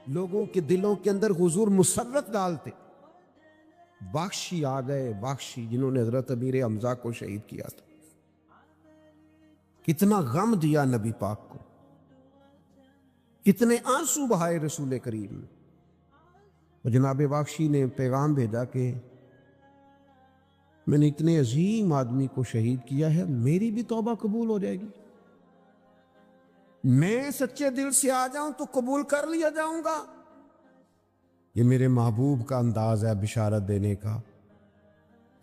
لوگوں کے دلوں کے اندر حضور مسرت ڈالتے. بخشی آ گئے، بخشی جنہوں نے حضرت امیر حمزہ کو شہید کیا تھا. کتنا غم دیا نبی پاک کو، کتنے آنسو بہائے رسول کریم نے. اور جناب بخشی نے پیغام بھیجا کہ میں نے اتنے عظیم آدمی کو شہید کیا ہے، میری بھی توبہ قبول ہو جائے گی. میں سچے دل سے آ جاؤں تو قبول کر لیا جاؤں گا. یہ میرے محبوب کا انداز ہے بشارت دینے کا.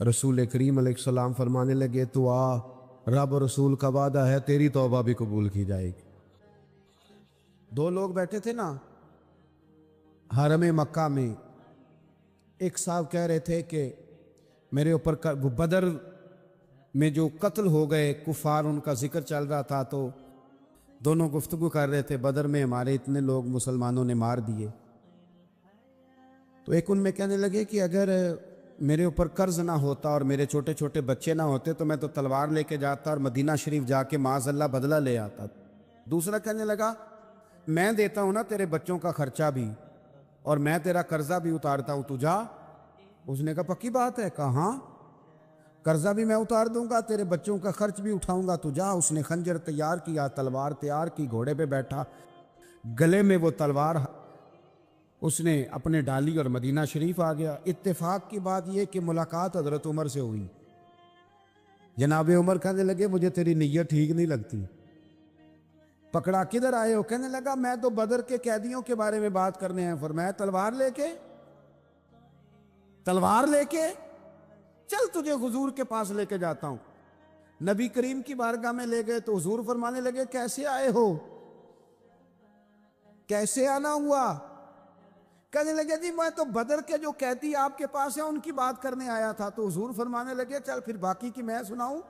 رسول کریم علیہ السلام فرمانے لگے تو آ، رب و رسول کا وعدہ ہے تیری توبہ بھی قبول کی جائے گی. دو لوگ بیٹھے تھے نا حرم مکہ میں. ایک صاحب کہہ رہے تھے کہ میرے اوپر بدر میں جو قتل ہو گئے کفار، ان کا ذکر چل رہا تھا، تو دونوں گفتگو کر رہے تھے بدر میں ہمارے اتنے لوگ مسلمانوں نے مار دیے. تو ایک ان میں کہنے لگے کہ اگر میرے اوپر قرض نہ ہوتا اور میرے چھوٹے چھوٹے بچے نہ ہوتے تو میں تو تلوار لے کے جاتا اور مدینہ شریف جا کے معاذ اللہ بدلہ لے آتا. دوسرا کہنے لگا میں دیتا ہوں نا تیرے بچوں کا خرچہ بھی، اور میں تیرا قرضہ بھی اتارتا ہوں، تو جا. اس نے کہا پکی بات ہے؟ کہا ہاں، قرضہ بھی میں اتار دوں گا، تیرے بچوں کا خرچ بھی اٹھاؤں گا، تو جا. اس نے خنجر تیار کیا، تلوار تیار کی، گھوڑے پہ بیٹھا، گلے میں وہ تلوار اس نے اپنے ڈالی اور مدینہ شریف آ گیا. اتفاق کی بات یہ کہ ملاقات حضرت عمر سے ہوئی. جناب عمر کہنے لگے مجھے تیری نیت ٹھیک نہیں لگتی. پکڑا کدھر آئے ہو؟ کہنے لگا میں تو بدر کے قیدیوں کے بارے میں بات کرنے ہیں. فرمایا تلوار لے کے چل تجھے حضور کے پاس لے کے جاتا ہوں. نبی کریم کی بارگاہ میں لے گئے تو حضور فرمانے لگے کیسے آئے ہو، کیسے آنا ہوا؟ کہنے لگے جی میں تو بدر کے جو قیدی آپ کے پاس ہیں ان کی بات کرنے آیا تھا. تو حضور فرمانے لگے چل پھر باقی کی میں سناؤں.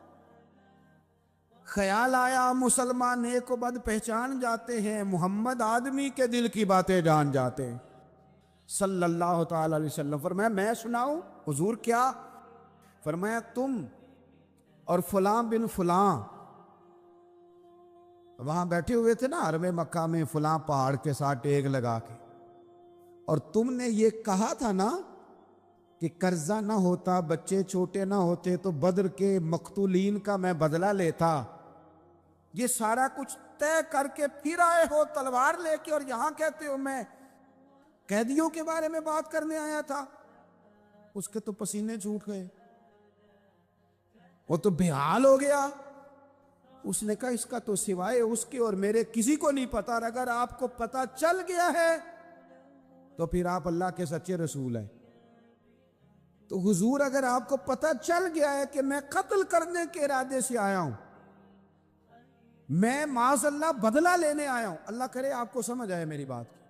خیال آیا مسلمان نیک و بد پہچان جاتے ہیں، محمد آدمی کے دل کی باتیں جان جاتے ہیں صلی اللہ تعالی علیہ وسلم. فرمایا میں سناؤں؟ حضور کیا؟ فرمایا تم اور فلاں بن فلاں وہاں بیٹھے ہوئے تھے نا حرم مکہ میں فلاں پہاڑ کے ساتھ ٹیک لگا کے، اور تم نے یہ کہا تھا نا کہ قرضہ نہ ہوتا، بچے چھوٹے نہ ہوتے تو بدر کے مقتولین کا میں بدلہ لیتا. یہ سارا کچھ طے کر کے پھر آئے ہو تلوار لے کے، اور یہاں کہتے ہو میں قیدیوں کے بارے میں بات کرنے آیا تھا. اس کے تو پسینے چھوٹ گئے، وہ تو بے حال ہو گیا. اس نے کہا اس کا تو سوائے اس کے اور میرے کسی کو نہیں پتا، اور اگر آپ کو پتا چل گیا ہے تو پھر آپ اللہ کے سچے رسول ہیں. تو حضور اگر آپ کو پتا چل گیا ہے کہ میں قتل کرنے کے ارادے سے آیا ہوں، میں معاذ اللہ بدلہ لینے آیا ہوں، اللہ کرے آپ کو سمجھ آئے میری بات کی.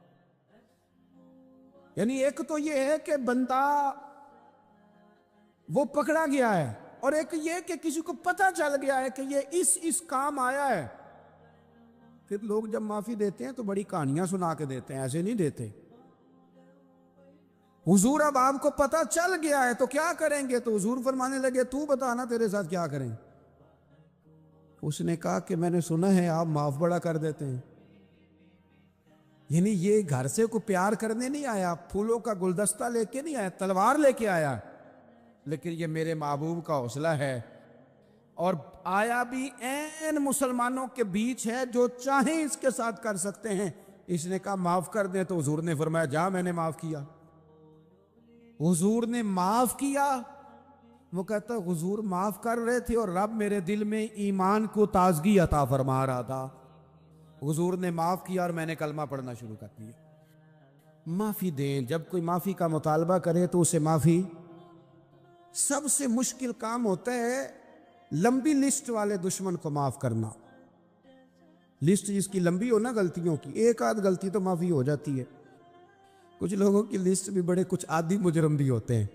یعنی ایک تو یہ ہے کہ بندہ وہ پکڑا گیا ہے، اور ایک یہ کہ کسی کو پتا چل گیا ہے کہ یہ اس کام آیا ہے. پھر لوگ جب معافی دیتے ہیں تو بڑی کہانیاں سنا کے دیتے ہیں، ایسے نہیں دیتے. حضور اب آپ کو پتا چل گیا ہے تو کیا کریں گے؟ تو حضور فرمانے لگے تو بتانا تیرے ساتھ کیا کریں. اس نے کہا کہ میں نے سنا ہے آپ معاف بڑا کر دیتے ہیں. یعنی یہ گھر سے کو پیار کرنے نہیں آیا، پھولوں کا گلدستہ لے کے نہیں آیا، تلوار لے کے آیا. لیکن یہ میرے محبوب کا حوصلہ ہے، اور آیا بھی این مسلمانوں کے بیچ ہے، جو چاہیں اس کے ساتھ کر سکتے ہیں. اس نے کہا معاف کر دیں، تو حضور نے فرمایا جا میں نے معاف کیا. حضور نے معاف کیا. وہ کہتا حضور معاف کر رہے تھے اور رب میرے دل میں ایمان کو تازگی عطا فرما رہا تھا. حضور نے معاف کیا اور میں نے کلمہ پڑھنا شروع کر دیا. معافی دیں، جب کوئی معافی کا مطالبہ کرے تو اسے معافی. سب سے مشکل کام ہوتا ہے لمبی لسٹ والے دشمن کو معاف کرنا. لسٹ جس کی لمبی ہو نا غلطیوں کی، ایک آدھ غلطی تو معافی ہو جاتی ہے. کچھ لوگوں کی لسٹ بھی بڑے کچھ عادی مجرم بھی ہوتے ہیں،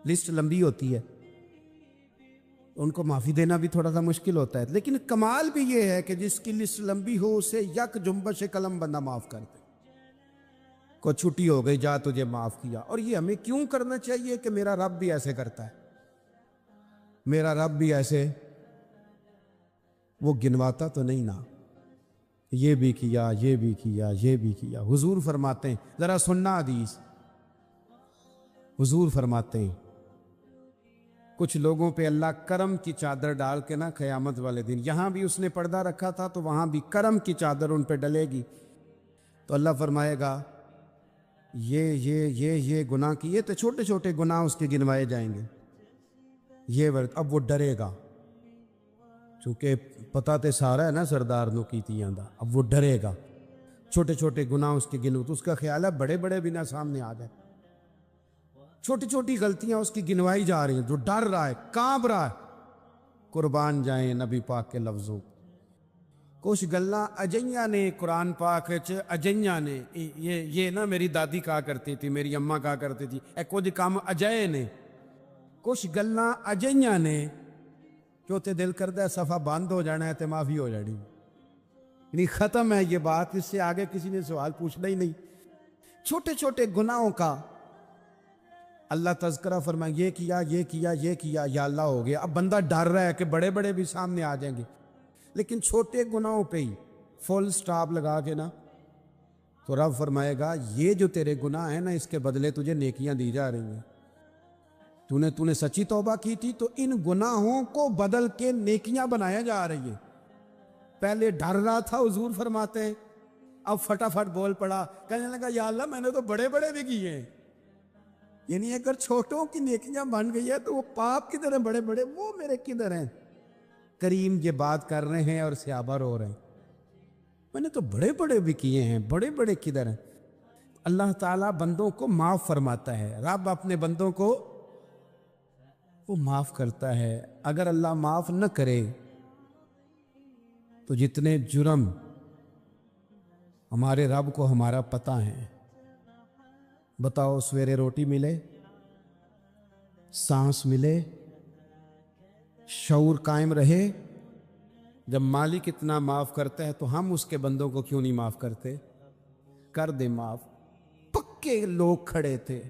لسٹ لمبی ہوتی ہے، ان کو معافی دینا بھی تھوڑا سا مشکل ہوتا ہے. لیکن کمال بھی یہ ہے کہ جس کی لسٹ لمبی ہو اسے یک جنبش قلم بندہ معاف کر دے. کو چھٹی ہو گئی، جا تجھے معاف کیا. اور یہ ہمیں کیوں کرنا چاہیے کہ میرا رب بھی ایسے کرتا ہے، میرا رب بھی ایسے وہ گنواتا تو نہیں نا. یہ بھی کیا، یہ بھی کیا، یہ بھی کیا۔ حضور فرماتے ہیں، ذرا سننا حدیث، حضور فرماتے ہیں کچھ لوگوں پہ اللہ کرم کی چادر ڈال کے نا قیامت والے دن، یہاں بھی اس نے پردہ رکھا تھا تو وہاں بھی کرم کی چادر ان پہ ڈلے گی، تو اللہ فرمائے گا یہ گناہ کیے تو چھوٹے چھوٹے گناہ اس کے گنوائے جائیں گے، یہ اب وہ ڈرے گا، چونکہ پتہ تے سارا ہے نا سردار نو کیتی آندا، اب وہ ڈرے گا، چھوٹے چھوٹے گناہ اس کے گنو، تو اس کا خیال ہے بڑے بڑے بھی نہ سامنے آ جائے، چھوٹی چھوٹی غلطیاں اس کی گنوائی جا رہی ہیں، جو ڈر رہا ہے، کانپ رہا ہے۔ قربان جائیں نبی پاک کے لفظوں، کچھ گلاں اجیاں نے قرآن پاک اجیاں نے، یہ نا میری دادی کہا کرتی تھی، میری اماں کہا کرتی تھی، اے کچھ کام اجائے نے، کچھ گلاں اجیاں نے جو تے دل کردہ صفحہ بند ہو جانا ہے تے معافی ہو جانی، یعنی ختم ہے یہ بات، اس سے آگے کسی نے سوال پوچھنا ہی نہیں۔ چھوٹے چھوٹے گناہوں کا اللہ تذکرہ فرمائے، یہ کیا یہ کیا یہ کیا، یا اللہ ہو گیا، اب بندہ ڈر رہا ہے کہ بڑے بڑے بھی سامنے آ جائیں گے، لیکن چھوٹے گناہوں پہ ہی فل سٹاپ لگا کے نا، تو رب فرمائے گا یہ جو تیرے گناہ ہیں نا اس کے بدلے تجھے نیکیاں دی جا رہی ہیں، تو نے سچی توبہ کی تھی تو ان گناہوں کو بدل کے نیکیاں بنایا جا رہی ہے۔ پہلے ڈر رہا تھا، حضور فرماتے ہیں، اب فٹافٹ بول پڑا، کہنے لگا یا اللہ میں نے تو بڑے بڑے بھی کیے ہیں، یعنی اگر چھوٹوں کی نیکیاں بن گئی ہے تو وہ پاپ کدھر ہیں، بڑے بڑے وہ میرے کدھر ہیں۔ کریم یہ بات کر رہے ہیں اور صحابہ رو رہے ہیں، میں نے تو بڑے بڑے بھی کیے ہیں، بڑے بڑے کدھر ہیں۔ اللہ تعالیٰ بندوں کو معاف فرماتا ہے، رب اپنے بندوں کو وہ معاف کرتا ہے۔ اگر اللہ معاف نہ کرے تو جتنے جرم ہمارے رب کو ہمارا پتہ ہے، بتاؤ سویرے روٹی ملے، سانس ملے، شعور قائم رہے، جب مالک اتنا معاف کرتا ہے تو ہم اس کے بندوں کو کیوں نہیں معاف کرتے؟ کر دے معاف۔ پکے لوگ کھڑے تھے،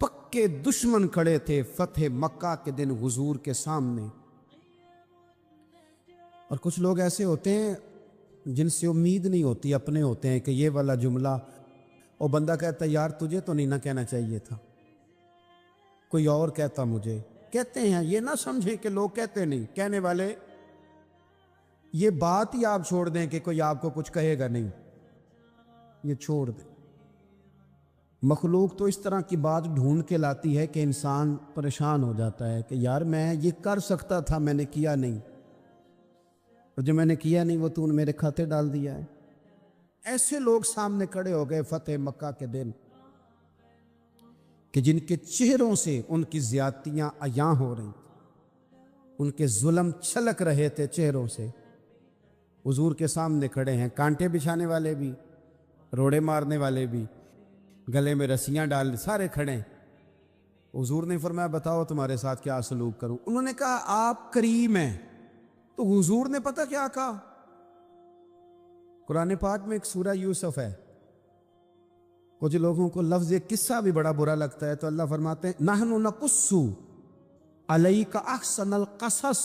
پکے دشمن کھڑے تھے فتح مکہ کے دن حضور کے سامنے، اور کچھ لوگ ایسے ہوتے ہیں جن سے امید نہیں ہوتی، اپنے ہوتے ہیں کہ یہ والا جملہ، اور بندہ کہتا ہے یار تجھے تو نہیں نہ کہنا چاہیے تھا، کوئی اور کہتا مجھے، کہتے ہیں، یہ نہ سمجھیں کہ لوگ کہتے نہیں، کہنے والے، یہ بات ہی آپ چھوڑ دیں کہ کوئی آپ کو کچھ کہے گا نہیں، یہ چھوڑ دیں۔ مخلوق تو اس طرح کی بات ڈھونڈ کے لاتی ہے کہ انسان پریشان ہو جاتا ہے کہ یار میں یہ کر سکتا تھا، میں نے کیا نہیں، اور جو میں نے کیا نہیں وہ تو نے میرے کھاتے ڈال دیا ہے۔ ایسے لوگ سامنے کھڑے ہو گئے فتح مکہ کے دن کہ جن کے چہروں سے ان کی زیادتیاں عیاں ہو رہی، ان کے ظلم چھلک رہے تھے چہروں سے، حضور کے سامنے کھڑے ہیں، کانٹے بچھانے والے بھی، روڑے مارنے والے بھی، گلے میں رسیاں ڈال، سارے کھڑے ہیں۔ حضور نے فرمایا بتاؤ تمہارے ساتھ کیا سلوک کروں؟ انہوں نے کہا آپ کریم ہیں، تو حضور نے پتہ کیا کہا؟ قرآن پاک میں ایک سورہ یوسف ہے، کچھ لوگوں کو لفظ قصہ بھی بڑا برا لگتا ہے، تو اللہ فرماتے ہیں نحن نقص علیک احسن القصص،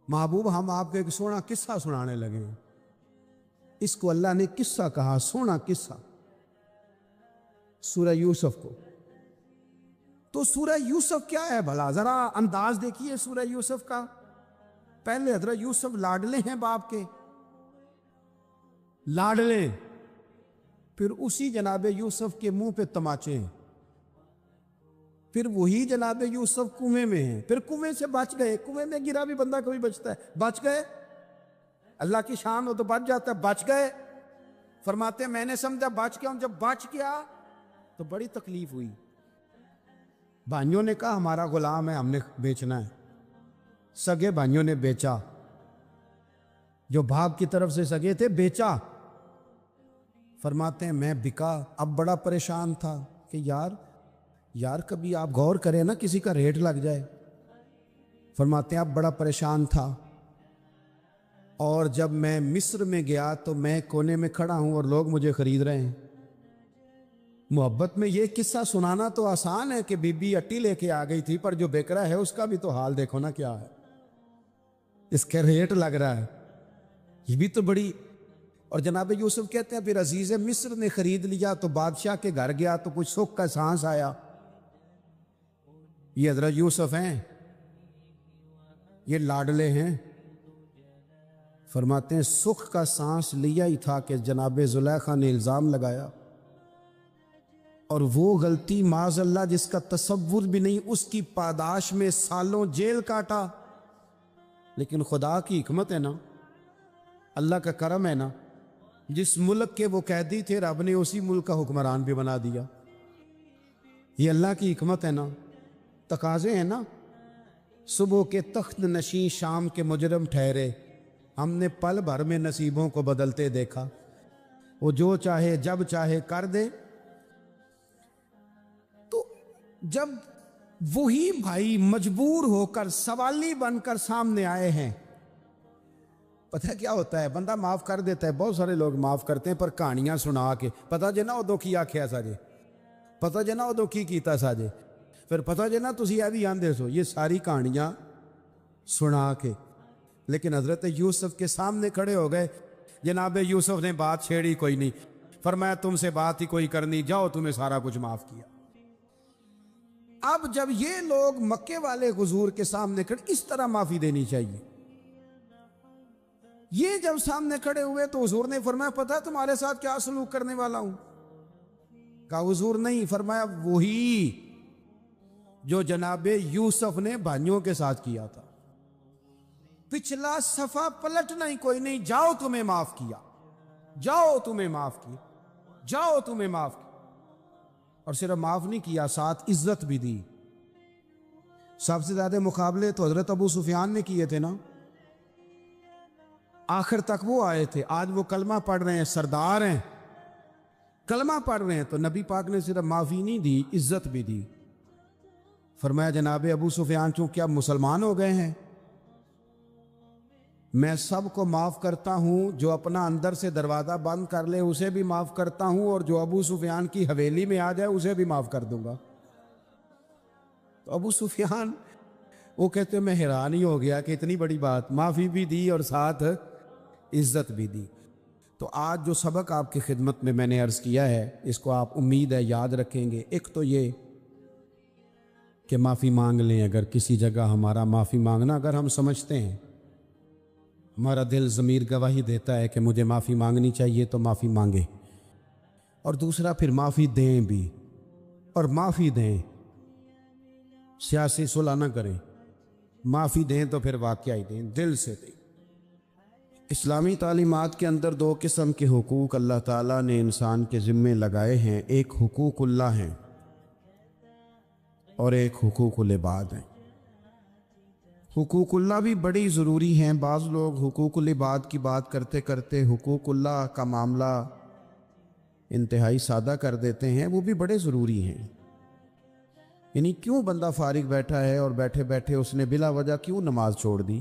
محبوب ہم آپ کو ایک سونا قصہ سنانے لگے ہیں۔ اس کو اللہ نے قصہ کہا، سونا قصہ، سورہ یوسف کو۔ تو سورہ یوسف کیا ہے بھلا؟ ذرا انداز دیکھیے سورہ یوسف کا۔ پہلے حضرت یوسف لاڈلے ہیں باپ کے، لاڈلے، پھر اسی جناب یوسف کے منہ پہ تماچے ہیں، پھر وہی جناب یوسف کنویں میں ہیں، پھر کنویں سے بچ گئے، کنویں میں گرا بھی بندہ کبھی بچتا ہے، بچ گئے، اللہ کی شان ہو تو بچ جاتا ہے، بچ گئے، فرماتے ہیں میں نے سمجھا بچ گیا ہوں، جب بچ گیا تو بڑی تکلیف ہوئی، بھائیوں نے کہا ہمارا غلام ہے، ہم نے بیچنا ہے، سگے بھائیوں نے بیچا، جو باپ کی طرف سے سگے تھے بیچا۔ فرماتے ہیں میں بکا، اب بڑا پریشان تھا کہ یار کبھی آپ غور کریں نا کسی کا ریٹ لگ جائے۔ فرماتے ہیں اب بڑا پریشان تھا، اور جب میں مصر میں گیا تو میں کونے میں کھڑا ہوں اور لوگ مجھے خرید رہے ہیں۔ محبت میں یہ قصہ سنانا تو آسان ہے کہ بی بی اٹی لے کے آ گئی تھی، پر جو بیکرا ہے اس کا بھی تو حال دیکھو نا کیا ہے، اس کے ریٹ لگ رہا ہے۔ یہ بھی تو بڑی. اور جناب یوسف کہتے ہیں پھر عزیز مصر نے خرید لیا تو بادشاہ کے گھر گیا تو کچھ سکھ کا سانس آیا. یہ حضرت یوسف ہیں، یہ لاڈلے ہیں. فرماتے ہیں سکھ کا سانس لیا ہی تھا کہ جناب زلیخا نے الزام لگایا، اور وہ غلطی معاذ اللہ جس کا تصور بھی نہیں، اس کی پاداش میں سالوں جیل کاٹا. لیکن خدا کی حکمت ہے نا، اللہ کا کرم ہے نا، جس ملک کے وہ قیدی تھے رب نے اسی ملک کا حکمران بھی بنا دیا. یہ اللہ کی حکمت ہے نا، تقاضے ہیں نا. صبح کے تخت نشین شام کے مجرم ٹھہرے، ہم نے پل بھر میں نصیبوں کو بدلتے دیکھا. وہ جو چاہے جب چاہے کر دے. تو جب وہی بھائی مجبور ہو کر سوالی بن کر سامنے آئے ہیں، پتہ کیا ہوتا ہے، بندہ معاف کر دیتا ہے. بہت سارے لوگ معاف کرتے ہیں پر کہانیاں سنا کے، پتہ جے نا ادو کی آکھیا ساجے، پتہ جے نا ادو کی کیتا ساجے، پھر پتہ جے نا تسی ایوی آندے سو. یہ ساری کہانیاں سنا کے. لیکن حضرت یوسف کے سامنے کھڑے ہو گئے. جناب یوسف نے بات چھیڑی کوئی نہیں، فرمایا تم سے بات ہی کوئی کرنی، جاؤ تمہیں سارا کچھ معاف کیا. اب جب یہ لوگ مکے والے حضور کے سامنے کھڑے، اس طرح معافی دینی چاہیے. یہ جب سامنے کھڑے ہوئے تو حضور نے فرمایا پتہ ہے تمہارے ساتھ کیا سلوک کرنے والا ہوں؟ کہا حضور نہیں. فرمایا وہی جو جناب یوسف نے بھائیوں کے ساتھ کیا تھا. پچھلا صفحہ پلٹنا ہی کوئی نہیں، جاؤ تمہیں معاف کیا، جاؤ تمہیں معاف کیا، جاؤ تمہیں معاف کیا. اور صرف معاف نہیں کیا، ساتھ عزت بھی دی. سب سے زیادہ مقابلے تو حضرت ابو سفیان نے کیے تھے نا، آخر تک وہ آئے تھے. آج وہ کلمہ پڑھ رہے ہیں، سردار ہیں، کلمہ پڑھ رہے ہیں. تو نبی پاک نے صرف معافی نہیں دی، عزت بھی دی. فرمایا جناب ابو سفیان چونکہ اب مسلمان ہو گئے ہیں، میں سب کو معاف کرتا ہوں. جو اپنا اندر سے دروازہ بند کر لے اسے بھی معاف کرتا ہوں، اور جو ابو سفیان کی حویلی میں آ جائے اسے بھی معاف کر دوں گا. تو ابو سفیان وہ کہتے ہیں میں حیران ہی ہو گیا کہ اتنی بڑی بات، معافی بھی دی اور ساتھ عزت بھی دی. تو آج جو سبق آپ کی خدمت میں نے عرض کیا ہے، اس کو آپ امید ہے یاد رکھیں گے. ایک تو یہ کہ معافی مانگ لیں. اگر کسی جگہ ہمارا معافی مانگنا اگر ہم سمجھتے ہیں، ہمارا دل ضمیر گواہی دیتا ہے کہ مجھے معافی مانگنی چاہیے، تو معافی مانگیں. اور دوسرا پھر معافی دیں بھی، اور معافی دیں، سیاسی صلح نہ کریں. معافی دیں تو پھر واقعی دیں، دل سے دیں. اسلامی تعلیمات کے اندر دو قسم کے حقوق اللہ تعالیٰ نے انسان کے ذمے لگائے ہیں. ایک حقوق اللہ ہیں اور ایک حقوق العباد ہیں. حقوق اللہ بھی بڑی ضروری ہیں. بعض لوگ حقوق العباد کی بات کرتے کرتے حقوق اللہ کا معاملہ انتہائی سادہ کر دیتے ہیں. وہ بھی بڑے ضروری ہیں. یعنی کیوں بندہ فارغ بیٹھا ہے اور بیٹھے بیٹھے اس نے بلا وجہ کیوں نماز چھوڑ دی؟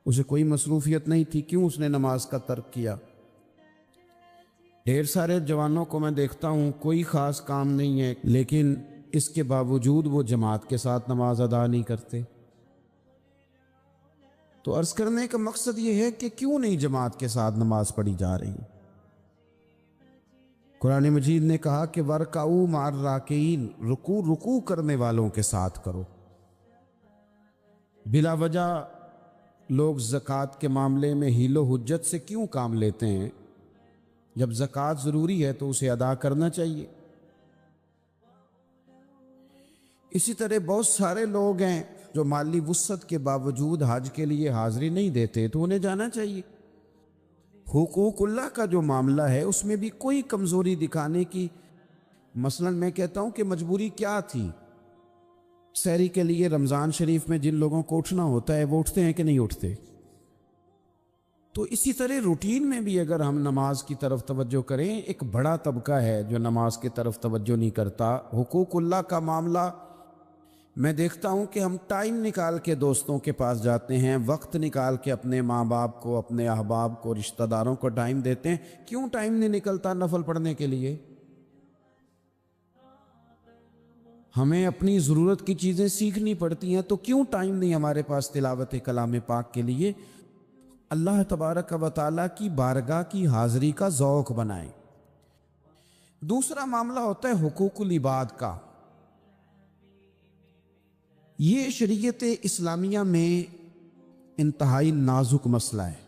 اسے کوئی مصروفیت نہیں تھی، کیوں اس نے نماز کا ترک کیا؟ ڈھیر سارے جوانوں کو میں دیکھتا ہوں کوئی خاص کام نہیں ہے، لیکن اس کے باوجود وہ جماعت کے ساتھ نماز ادا نہیں کرتے. تو عرض کرنے کا مقصد یہ ہے کہ کیوں نہیں جماعت کے ساتھ نماز پڑھی جا رہی؟ قرآن مجید نے کہا کہ وَرْكَعُوا مَعَ الرَّاكِعِينَ، رکوع کرنے والوں کے ساتھ کرو. بلا وجہ لوگ زکوٰۃ کے معاملے میں حیل و حجت سے کیوں کام لیتے ہیں؟ جب زکوٰۃ ضروری ہے تو اسے ادا کرنا چاہیے. اسی طرح بہت سارے لوگ ہیں جو مالی وسعت کے باوجود حج کے لیے حاضری نہیں دیتے، تو انہیں جانا چاہیے. حقوق اللہ کا جو معاملہ ہے اس میں بھی کوئی کمزوری دکھانے کی، مثلا میں کہتا ہوں کہ مجبوری کیا تھی؟ سحری کے لیے رمضان شریف میں جن لوگوں کو اٹھنا ہوتا ہے وہ اٹھتے ہیں کہ نہیں اٹھتے؟ تو اسی طرح روٹین میں بھی اگر ہم نماز کی طرف توجہ کریں، ایک بڑا طبقہ ہے جو نماز کی طرف توجہ نہیں کرتا. حقوق اللہ کا معاملہ میں دیکھتا ہوں کہ ہم ٹائم نکال کے دوستوں کے پاس جاتے ہیں، وقت نکال کے اپنے ماں باپ کو، اپنے احباب کو، رشتہ داروں کو ٹائم دیتے ہیں. کیوں ٹائم نہیں نکلتا نفل پڑھنے کے لیے؟ ہمیں اپنی ضرورت کی چیزیں سیکھنی پڑتی ہیں، تو کیوں ٹائم نہیں ہمارے پاس تلاوت کلام پاک کے لیے؟ اللہ تبارک و تعالیٰ کی بارگاہ کی حاضری کا ذوق بنائیں۔ دوسرا معاملہ ہوتا ہے حقوق العباد کا۔ یہ شریعت اسلامیہ میں انتہائی نازک مسئلہ ہے۔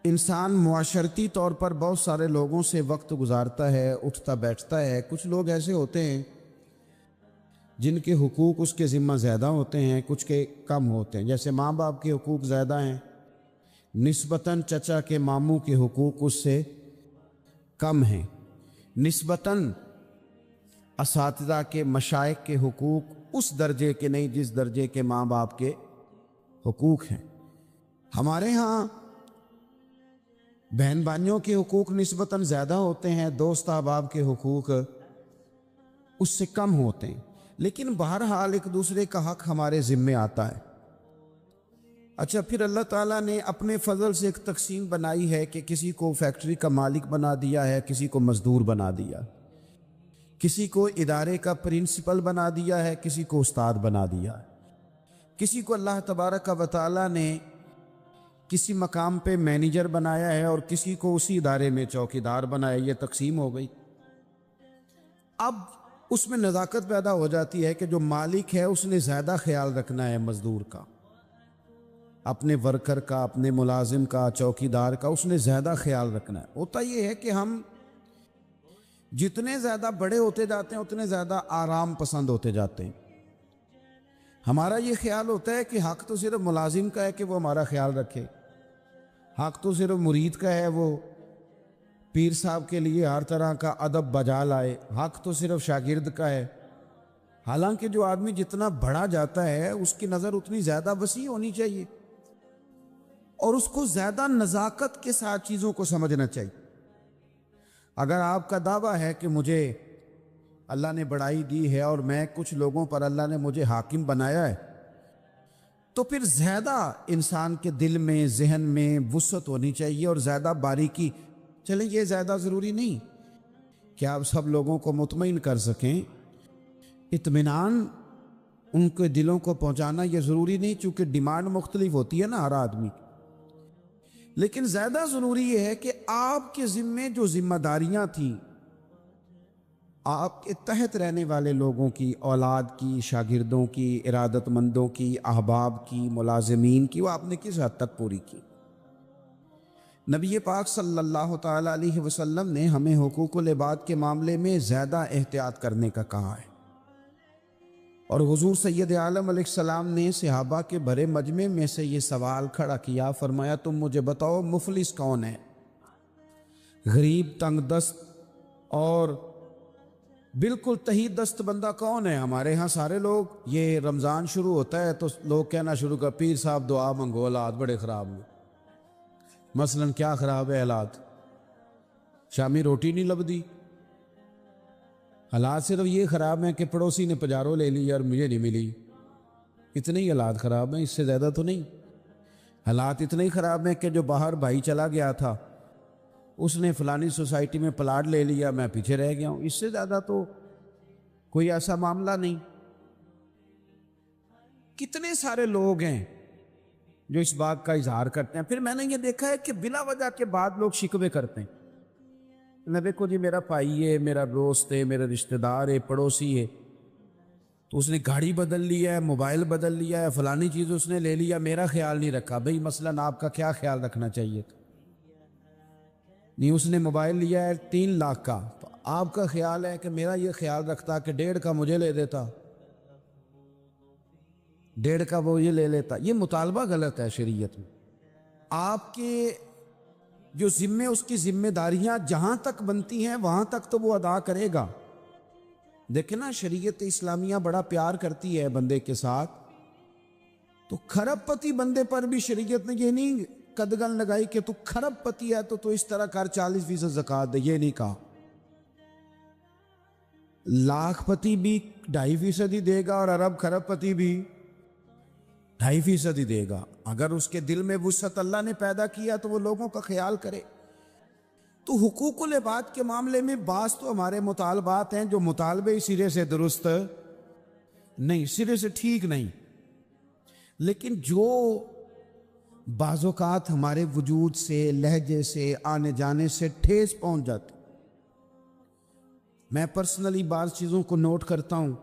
انسان معاشرتی طور پر بہت سارے لوگوں سے وقت گزارتا ہے، اٹھتا بیٹھتا ہے۔ کچھ لوگ ایسے ہوتے ہیں جن کے حقوق اس کے ذمہ زیادہ ہوتے ہیں، کچھ کے کم ہوتے ہیں۔ جیسے ماں باپ کے حقوق زیادہ ہیں نسبتاً، چچا کے ماموں کے حقوق اس سے کم ہیں نسبتاً، اساتذہ کے مشائخ کے حقوق اس درجے کے نہیں جس درجے کے ماں باپ کے حقوق ہیں۔ ہمارے ہاں بہن بھائیوں کے حقوق نسبتاً زیادہ ہوتے ہیں، دوست احباب کے حقوق اس سے کم ہوتے ہیں، لیکن بہرحال ایک دوسرے کا حق ہمارے ذمے آتا ہے۔ اچھا، پھر اللہ تعالیٰ نے اپنے فضل سے ایک تقسیم بنائی ہے کہ کسی کو فیکٹری کا مالک بنا دیا ہے، کسی کو مزدور بنا دیا، کسی کو ادارے کا پرنسپل بنا دیا ہے، کسی کو استاد بنا دیا ہے، کسی کو اللہ تبارک و تعالیٰ نے کسی مقام پہ مینیجر بنایا ہے اور کسی کو اسی ادارے میں چوکیدار بنایا۔ یہ تقسیم ہو گئی۔ اب اس میں نزاکت پیدا ہو جاتی ہے کہ جو مالک ہے اس نے زیادہ خیال رکھنا ہے مزدور کا، اپنے ورکر کا، اپنے ملازم کا، چوکیدار کا، اس نے زیادہ خیال رکھنا ہے۔ ہوتا یہ ہے کہ ہم جتنے زیادہ بڑے ہوتے جاتے ہیں اتنے زیادہ آرام پسند ہوتے جاتے ہیں۔ ہمارا یہ خیال ہوتا ہے کہ حق تو صرف ملازم کا ہے کہ وہ ہمارا خیال رکھے، حق تو صرف مرید کا ہے وہ پیر صاحب کے لیے ہر طرح کا ادب بجا لائے، حق تو صرف شاگرد کا ہے۔ حالانکہ جو آدمی جتنا بڑا جاتا ہے اس کی نظر اتنی زیادہ وسیع ہونی چاہیے اور اس کو زیادہ نزاکت کے ساتھ چیزوں کو سمجھنا چاہیے۔ اگر آپ کا دعویٰ ہے کہ مجھے اللہ نے بڑائی دی ہے اور میں کچھ لوگوں پر اللہ نے مجھے حاکم بنایا ہے، تو پھر زیادہ انسان کے دل میں، ذہن میں وسعت ہونی چاہیے اور زیادہ باریکی۔ چلیں، یہ زیادہ ضروری نہیں کہ آپ سب لوگوں کو مطمئن کر سکیں، اطمینان ان کے دلوں کو پہنچانا یہ ضروری نہیں، چونکہ ڈیمانڈ مختلف ہوتی ہے نا ہر آدمی کی۔ لیکن زیادہ ضروری یہ ہے کہ آپ کے ذمے جو ذمہ داریاں تھیں، آپ کے تحت رہنے والے لوگوں کی، اولاد کی، شاگردوں کی، ارادت مندوں کی، احباب کی، ملازمین کی، وہ آپ نے کس حد تک پوری کی؟ نبی پاک صلی اللہ تعالی علیہ وسلم نے ہمیں حقوق العباد کے معاملے میں زیادہ احتیاط کرنے کا کہا ہے، اور حضور سید عالم علیہ السلام نے صحابہ کے بھرے مجمع میں سے یہ سوال کھڑا کیا، فرمایا تم مجھے بتاؤ مفلس کون ہے؟ غریب، تنگ دست اور بالکل تہی دست بندہ کون ہے؟ ہمارے ہاں سارے لوگ، یہ رمضان شروع ہوتا ہے تو لوگ کہنا شروع کر، پیر صاحب دعا منگو، حالات بڑے خراب ہیں۔ مثلا کیا خراب ہے حالات؟ شامی روٹی نہیں لبدی۔ حالات صرف یہ خراب ہیں کہ پڑوسی نے پجارو لے لی اور مجھے نہیں ملی، اتنے ہی حالات خراب ہیں، اس سے زیادہ تو نہیں۔ حالات اتنے ہی خراب ہیں کہ جو باہر بھائی چلا گیا تھا اس نے فلانی سوسائٹی میں پلاٹ لے لیا، میں پیچھے رہ گیا ہوں، اس سے زیادہ تو کوئی ایسا معاملہ نہیں۔ کتنے سارے لوگ ہیں جو اس بات کا اظہار کرتے ہیں۔ پھر میں نے یہ دیکھا ہے کہ بلا وجہ کے بعد لوگ شکوے کرتے ہیں، نہ دیکھو جی میرا بھائی ہے، میرا دوست ہے، میرا رشتہ دار ہے، پڑوسی ہے، تو اس نے گاڑی بدل لیا ہے، موبائل بدل لیا ہے، فلانی چیز اس نے لے لیا، میرا خیال نہیں رکھا۔ بھئی مثلاً آپ کا کیا خیال رکھنا چاہیے تھا؟ نہیں، اس نے موبائل لیا ہے 3 لاکھ کا، تو آپ کا خیال ہے کہ میرا یہ خیال رکھتا کہ 1.5 کا مجھے لے دیتا، 1.5 کا وہ یہ لے لیتا۔ یہ مطالبہ غلط ہے شریعت میں۔ آپ کے جو ذمے، اس کی ذمہ داریاں جہاں تک بنتی ہیں وہاں تک تو وہ ادا کرے گا۔ دیکھیں نا، شریعت اسلامیہ بڑا پیار کرتی ہے بندے کے ساتھ، تو کھرب پتی بندے پر بھی شریعت نے یہ نہیں قدغن لگائی کہ تو کھرب پتی ہے تو اس طرح کر 40% زکوٰۃ دے، یہ نہیں کہا۔ لاکھ پتی بھی 2.5% ہی دے گا اور ارب کھرب پتی بھی 2.5% ہی دے گا۔ اگر اس کے دل میں وسعت اللہ نے پیدا کیا تو وہ لوگوں کا خیال کرے۔ تو حقوق العباد کے معاملے میں بعض تو ہمارے مطالبات ہیں جو مطالبے سرے سے درست نہیں، سرے سے ٹھیک نہیں، لیکن جو بعض اوقات ہمارے وجود سے، لہجے سے، آنے جانے سے ٹھیس پہنچ جاتی، میں پرسنلی بعض چیزوں کو نوٹ کرتا ہوں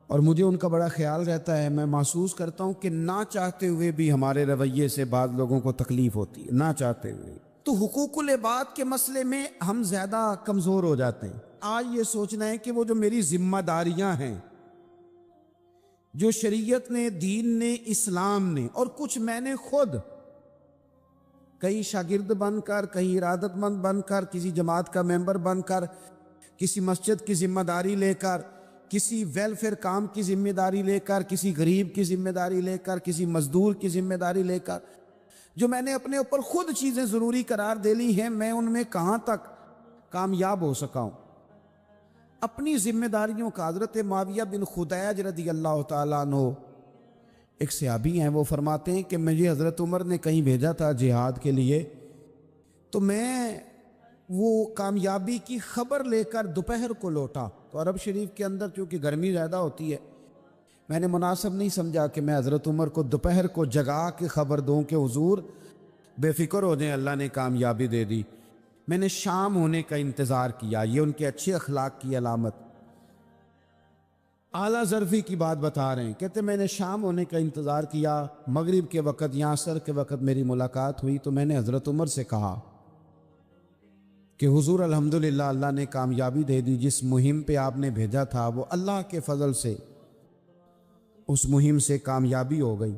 اور مجھے ان کا بڑا خیال رہتا ہے. میں محسوس کرتا ہوں کہ نہ چاہتے ہوئے بھی ہمارے رویے سے بعض لوگوں کو تکلیف ہوتی ہے، نہ چاہتے ہوئے. تو حقوق العباد کے مسئلے میں ہم زیادہ کمزور ہو جاتے ہیں. آج یہ سوچنا ہے کہ وہ جو میری ذمہ داریاں ہیں، جو شریعت نے، دین نے، اسلام نے، اور کچھ میں نے خود کہیں شاگرد بن کر، کہیں ارادت مند بن کر، کسی جماعت کا ممبر بن کر، کسی مسجد کی ذمہ داری لے کر، کسی ویلفیئر کام کی ذمہ داری لے کر، کسی غریب کی ذمہ داری لے کر، کسی مزدور کی ذمہ داری لے کر، جو میں نے اپنے اوپر خود چیزیں ضروری قرار دے لی ہیں، میں ان میں کہاں تک کامیاب ہو سکا ہوں. اپنی ذمہ داریوں کا حضرت معاویہ بن خدیج رضی اللہ تعالیٰ عنہ ایک صحابی ہیں، وہ فرماتے ہیں کہ مجھے حضرت عمر نے کہیں بھیجا تھا جہاد کے لیے، تو میں وہ کامیابی کی خبر لے کر دوپہر کو لوٹا. تو عرب شریف کے اندر چونکہ گرمی زیادہ ہوتی ہے، میں نے مناسب نہیں سمجھا کہ میں حضرت عمر کو دوپہر کو جگا کے خبر دوں کہ حضور بے فکر ہو جائیں، اللہ نے کامیابی دے دی. میں نے شام ہونے کا انتظار کیا. یہ ان کے اچھے اخلاق کی علامت. اعلیٰ ظرفی کی بات بتا رہے ہیں، کہتے میں نے شام ہونے کا انتظار کیا. مغرب کے وقت یا عصر کے وقت میری ملاقات ہوئی تو میں نے حضرت عمر سے کہا کہ حضور الحمدللہ اللہ نے کامیابی دے دی. جس مہم پہ آپ نے بھیجا تھا وہ اللہ کے فضل سے اس مہم سے کامیابی ہو گئی.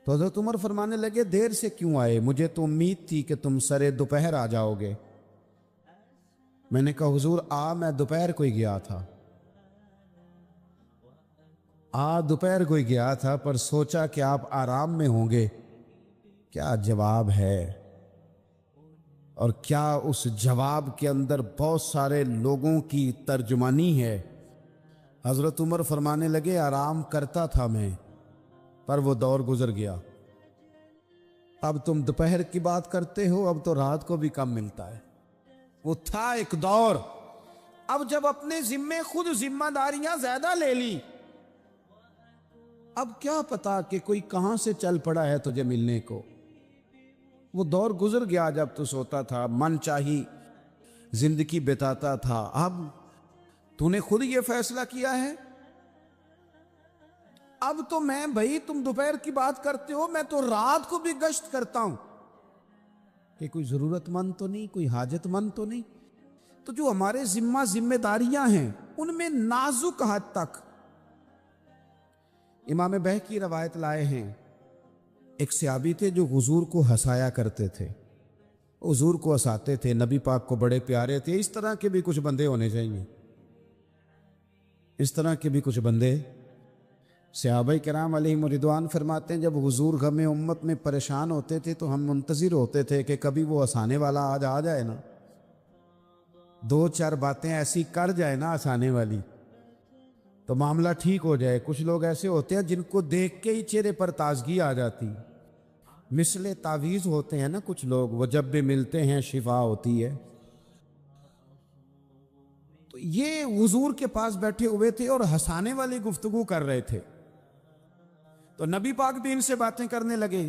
تو حضرت عمر فرمانے لگے دیر سے کیوں آئے؟ مجھے تو امید تھی کہ تم سرے دوپہر آ جاؤ گے. میں نے کہا حضور میں دوپہر کو ہی گیا تھا، دوپہر کو ہی گیا تھا، پر سوچا کہ آپ آرام میں ہوں گے. کیا جواب ہے، اور کیا اس جواب کے اندر بہت سارے لوگوں کی ترجمانی ہے. حضرت عمر فرمانے لگے آرام کرتا تھا میں، پر وہ دور گزر گیا. اب تم دوپہر کی بات کرتے ہو، اب تو رات کو بھی کم ملتا ہے. وہ تھا ایک دور. اب جب اپنے ذمے خود ذمہ داریاں زیادہ لے لی، اب کیا پتا کہ کوئی کہاں سے چل پڑا ہے تجھے ملنے کو. وہ دور گزر گیا جب تو سوتا تھا، من چاہی زندگی بتاتا تھا. اب تو نے خود یہ فیصلہ کیا ہے. اب تو میں بھائی تم دوپہر کی بات کرتے ہو، میں تو رات کو بھی گشت کرتا ہوں کہ کوئی ضرورت مند تو نہیں، کوئی حاجت مند تو نہیں. تو جو ہمارے ذمہ داریاں ہیں ان میں نازک حد تک امام بہقی روایت لائے ہیں. ایک صحابی تھے جو حضور کو ہنسایا کرتے تھے، حضور کو ہنساتے تھے، نبی پاک کو بڑے پیارے تھے. اس طرح کے بھی کچھ بندے ہونے چاہیے، اس طرح کے بھی کچھ بندے. صحابہ کرام علیہم رضوان فرماتے ہیں جب حضور غم امت میں پریشان ہوتے تھے تو ہم منتظر ہوتے تھے کہ کبھی وہ ہنسانے والا آج آ جائے نا، دو چار باتیں ایسی کر جائے نا ہنسانے والی، تو معاملہ ٹھیک ہو جائے. کچھ لوگ ایسے ہوتے ہیں جن کو دیکھ کے ہی چہرے پر تازگی آ جاتی، مثل تعویذ ہوتے ہیں نا کچھ لوگ، وہ جب بھی ملتے ہیں شفا ہوتی ہے. تو یہ حضور کے پاس بیٹھے ہوئے تھے اور ہنسانے والی گفتگو کر رہے تھے. تو نبی پاک بھی ان سے باتیں کرنے لگے.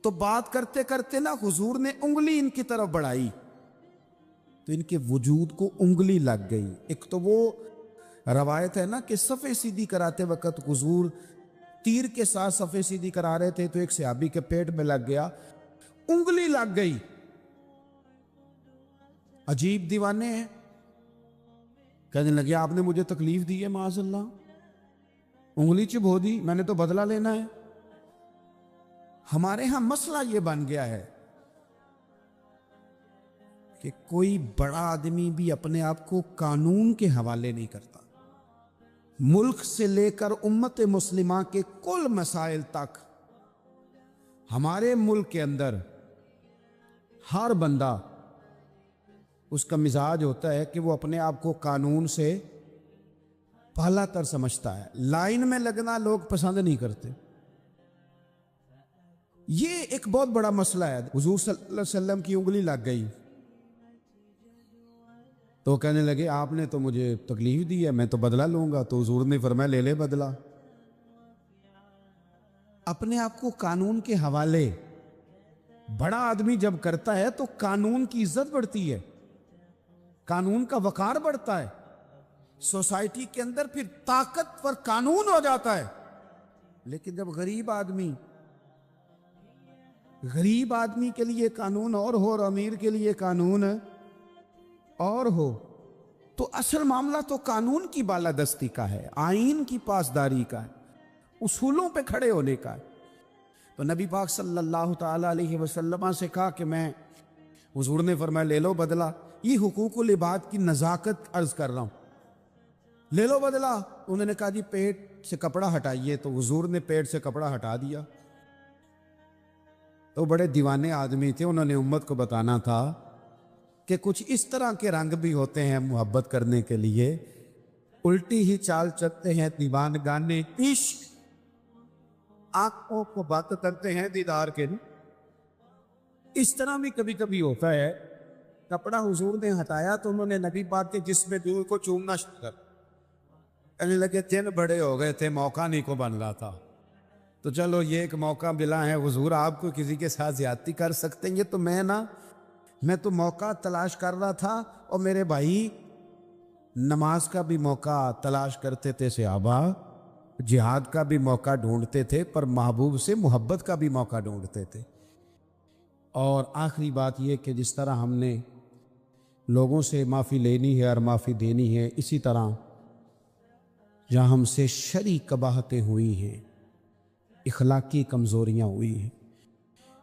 تو بات کرتے کرتے نا حضور نے انگلی ان کی طرف بڑھائی تو ان کے وجود کو انگلی لگ گئی. ایک تو وہ روایت ہے نا کہ صفے سیدھی کراتے وقت حضور تیر کے ساتھ صفے سیدھی کرا رہے تھے تو ایک صحابی کے پیٹ میں لگ گیا، انگلی لگ گئی. عجیب دیوانے ہیں. کہنے لگے آپ نے مجھے تکلیف دی ہے، معاذ اللہ، انگلی چبھو دی، میں نے تو بدلہ لینا ہے. ہمارے ہاں مسئلہ یہ بن گیا ہے کہ کوئی بڑا آدمی بھی اپنے آپ کو قانون کے حوالے نہیں کرتا. ملک سے لے کر امت مسلمہ کے کل مسائل تک ہمارے ملک کے اندر ہر بندہ اس کا مزاج ہوتا ہے کہ وہ اپنے آپ کو قانون سے پہلا تر سمجھتا ہے. لائن میں لگنا لوگ پسند نہیں کرتے. یہ ایک بہت بڑا مسئلہ ہے. حضور صلی اللہ علیہ وسلم کی انگلی لگ گئی تو کہنے لگے آپ نے تو مجھے تکلیف دی ہے، میں تو بدلہ لوں گا. تو حضور نے فرمایا لے لے بدلہ. اپنے آپ کو قانون کے حوالے بڑا آدمی جب کرتا ہے تو قانون کی عزت بڑھتی ہے، قانون کا وقار بڑھتا ہے، سوسائٹی کے اندر پھر طاقتور قانون ہو جاتا ہے۔ لیکن جب غریب آدمی کے لیے قانون اور ہو اور امیر کے لیے قانون اور ہو، تو اصل معاملہ تو قانون کی بالادستی کا ہے، آئین کی پاسداری کا ہے، اصولوں پہ کھڑے ہونے کا ہے۔ تو نبی پاک صلی اللہ تعالی علیہ وسلم سے کہا کہ میں، حضور نے فرمایا لے لو بدلہ، یہ حقوق العباد کی نزاکت عرض کر رہا ہوں، لے لو بدلہ۔ انہوں نے کہا جی پیٹ سے کپڑا ہٹائیے، تو حضور نے پیٹ سے کپڑا ہٹا دیا۔ تو بڑے دیوانے آدمی تھے، انہوں نے امت کو بتانا تھا کہ کچھ اس طرح کے رنگ بھی ہوتے ہیں محبت کرنے کے لیے، الٹی ہی چال چلتے ہیں دیوان گانے عشق، آنکھوں کو بات کرتے ہیں دیدار کے لیے۔ اس طرح بھی کبھی کبھی ہوتا ہے۔ کپڑا حضور نے ہٹایا تو انہوں نے نبی پاک کے جسم دور کو چومنا شروع کر، کہنے لگے دن بڑے ہو گئے تھے، موقع نہیں کو بن رہا تھا، تو چلو یہ ایک موقع ملا ہے، حضور آپ کو کسی کے ساتھ زیادتی کر سکتے ہیں، یہ تو میں تو موقع تلاش کر رہا تھا۔ اور میرے بھائی نماز کا بھی موقع تلاش کرتے تھے صحابہ، جہاد کا بھی موقع ڈھونڈتے تھے، پر محبوب سے محبت کا بھی موقع ڈھونڈتے تھے۔ اور آخری بات یہ کہ جس طرح ہم نے لوگوں سے معافی لینی ہے اور معافی دینی ہے، اسی طرح جہاں ہم سے شرعی قباحتیں ہوئی ہیں، اخلاقی کمزوریاں ہوئی ہیں،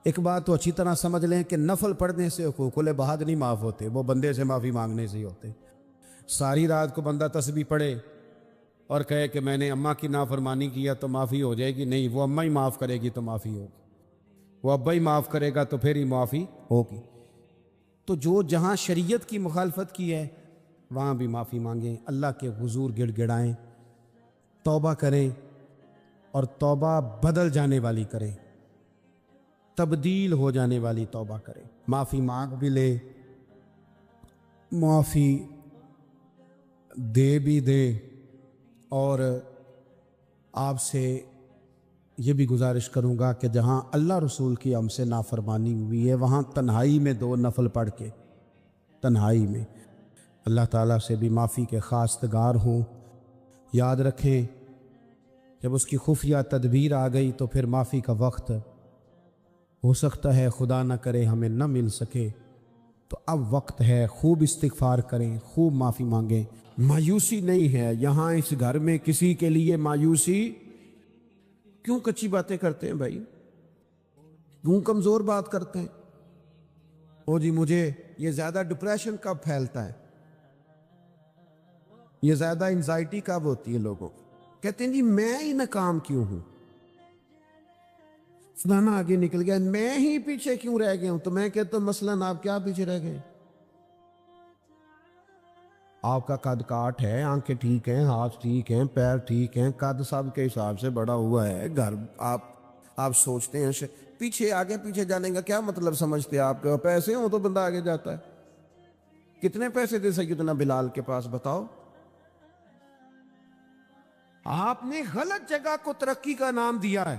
ایک بات تو اچھی طرح سمجھ لیں کہ نفل پڑھنے سے حقوق العباد نہیں معاف ہوتے، وہ بندے سے معافی مانگنے سے ہی ہوتے۔ ساری رات کو بندہ تسبیح پڑھے اور کہے کہ میں نے اماں کی نافرمانی کیا تو معافی ہو جائے گی، نہیں، وہ اماں ہی معاف کرے گی تو معافی ہوگی، وہ ابا ہی معاف کرے گا تو پھر ہی معافی ہوگی۔ تو جو جہاں شریعت کی مخالفت کی ہے وہاں بھی معافی مانگیں، اللہ کے حضور گڑ گڑائیں، توبہ کریں، اور توبہ بدل جانے والی کریں، تبدیل ہو جانے والی توبہ کریں۔ معافی مانگ بھی لے، معافی دے بھی دے، اور آپ سے یہ بھی گزارش کروں گا کہ جہاں اللہ رسول کی ہم سے نافرمانی ہوئی ہے وہاں تنہائی میں 2 نفل پڑھ کے، تنہائی میں اللہ تعالیٰ سے بھی معافی کے خواستگار ہوں۔ یاد رکھیں جب اس کی خفیہ تدبیر آ گئی تو پھر معافی کا وقت ہو سکتا ہے خدا نہ کرے ہمیں نہ مل سکے، تو اب وقت ہے، خوب استغفار کریں، خوب معافی مانگیں۔ مایوسی نہیں ہے یہاں اس گھر میں کسی کے لیے، مایوسی کیوں کچی باتیں کرتے ہیں بھائی، کیوں کمزور بات کرتے ہیں؟ او جی مجھے یہ زیادہ ڈپریشن کب پھیلتا ہے، یہ زیادہ انزائٹی کب ہوتی ہے لوگوں کو؟ کہتے ہیں جی میں ہی ناکام کیوں ہوں، فلانا آگے نکل گیا، میں ہی پیچھے کیوں رہ گیا ہوں؟ تو میں کہتا ہوں مثلاً آپ کیا پیچھے رہ گئے؟ آپ کا قد کاٹ ہے، آنکھیں ٹھیک ہیں، ہاتھ ٹھیک ہیں، پیر ٹھیک ہیں، قد سب کے حساب سے بڑا ہوا ہے، گھر آپ سوچتے ہیں پیچھے آگے پیچھے جانے کا کیا مطلب سمجھتے ہیں آپ کے؟ پیسے ہوں تو بندہ آگے جاتا ہے۔ کتنے پیسے تھے سیدنا بلال کے پاس بتاؤ؟ آپ نے غلط جگہ کو ترقی کا نام دیا ہے۔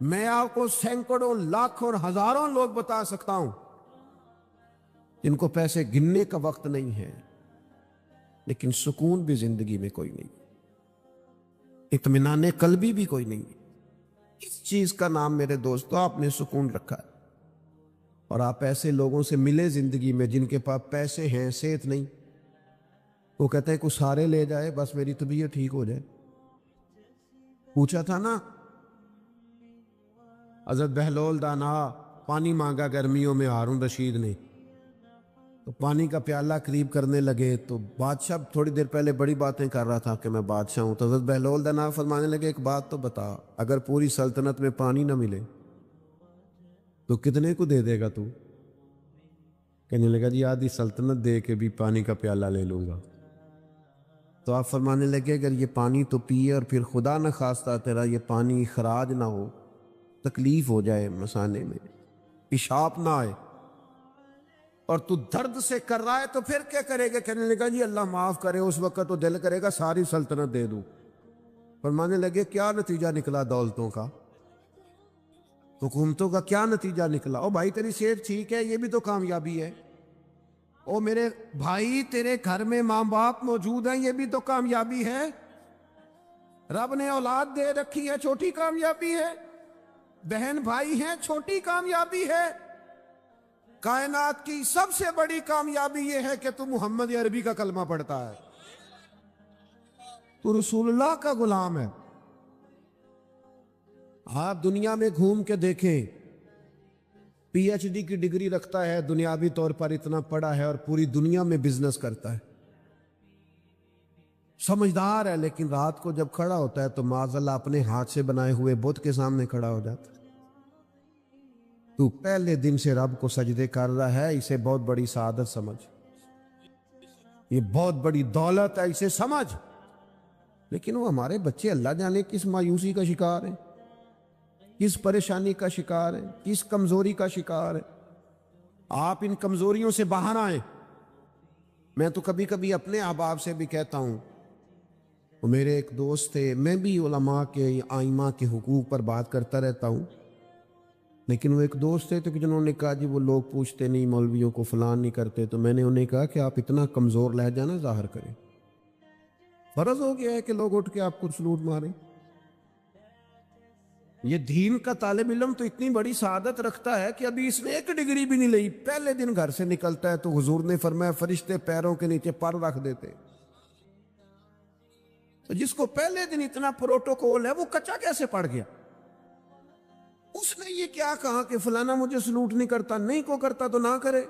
میں آپ کو سینکڑوں، لاکھوں اور ہزاروں لوگ بتا سکتا ہوں جن کو پیسے گننے کا وقت نہیں ہے، لیکن سکون بھی زندگی میں کوئی نہیں، اطمینان قلبی بھی کوئی نہیں۔ اس چیز کا نام میرے دوستو آپ نے سکون رکھا ہے۔ اور آپ ایسے لوگوں سے ملے زندگی میں جن کے پاس پیسے ہیں، صحت نہیں، وہ کہتے ہیں کچھ سارے لے جائے بس میری طبیعت ٹھیک ہو جائے۔ پوچھا تھا نا حضرت بہلول دانا، پانی مانگا گرمیوں میں ہارون رشید نے، تو پانی کا پیالہ قریب کرنے لگے تو بادشاہ تھوڑی دیر پہلے بڑی باتیں کر رہا تھا کہ میں بادشاہ ہوں، تو حضرت بہلول دانا فرمانے لگے ایک بات تو بتا، اگر پوری سلطنت میں پانی نہ ملے تو کتنے کو دے دے گا تو؟ کہنے لگا جی آدھی سلطنت دے کے بھی پانی کا پیالہ لے لوں گا۔ تو آپ فرمانے لگے اگر یہ پانی تو پیے اور پھر خدا نہ خواستہ تیرا یہ پانی اخراج نہ ہو، تکلیف ہو جائے مثانے میں، پیشاب نہ آئے، اور تو درد سے کر رہا ہے تو پھر کیا کرے گا؟ کہنے لگا جی اللہ معاف کرے، اس وقت تو دل کرے گا ساری سلطنت دے دوں، فرمانے لگے کیا نتیجہ نکلا دولتوں کا، حکومتوں کا کیا نتیجہ نکلا؟ او بھائی تیری صحت ٹھیک ہے، یہ بھی تو کامیابی ہے۔ او میرے بھائی تیرے گھر میں ماں باپ موجود ہیں، یہ بھی تو کامیابی ہے۔ رب نے اولاد دے رکھی ہے، چھوٹی کامیابی ہے۔ بہن بھائی ہیں، چھوٹی کامیابی ہے۔ کائنات کی سب سے بڑی کامیابی یہ ہے کہ تو محمد عربی کا کلمہ پڑھتا ہے، تو رسول اللہ کا غلام ہے۔ آپ دنیا میں گھوم کے دیکھیں، پی ایچ ڈی کی ڈگری رکھتا ہے، دنیاوی طور پر اتنا پڑھا ہے اور پوری دنیا میں بزنس کرتا ہے، سمجھدار ہے، لیکن رات کو جب کھڑا ہوتا ہے تو معاذ اللہ اپنے ہاتھ سے بنائے ہوئے بت کے سامنے کھڑا ہو جاتا ہے۔ تو پہلے دن سے رب کو سجدے کر رہا ہے، اسے بہت بڑی سعادت سمجھ، یہ بہت بڑی دولت ہے، اسے سمجھ۔ لیکن وہ ہمارے بچے اللہ جانے کس مایوسی کا شکار ہیں، کس پریشانی کا شکار ہیں، کس کمزوری کا شکار ہیں۔ آپ ان کمزوریوں سے باہر آئیں۔ میں تو کبھی کبھی اپنے احباب سے بھی کہتا ہوں، وہ میرے ایک دوست تھے، میں بھی علماء کے آئمہ کے حقوق پر بات کرتا رہتا ہوں، لیکن وہ ایک دوست تھے تو جنہوں نے کہا جی وہ لوگ پوچھتے نہیں مولویوں کو، فلان نہیں کرتے، تو میں نے انہیں کہا کہ آپ اتنا کمزور لہجہ نہ ظاہر کریں، فرض ہو گیا ہے کہ لوگ اٹھ کے آپ کو سلوٹ ماریں۔ یہ دین کا طالب علم تو اتنی بڑی سعادت رکھتا ہے کہ ابھی اس نے ایک ڈگری بھی نہیں لئی، پہلے دن گھر سے نکلتا ہے تو حضور نے فرمایا فرشتے پیروں کے نیچے پر رکھ دیتے۔ تو جس کو پہلے دن اتنا پروٹوکول ہے وہ کچا کیسے پڑ گیا؟ اس نے یہ کیا کہا کہ فلانا مجھے سلوٹ نہیں کرتا، نہیں کو کرتا تو نہ کرے۔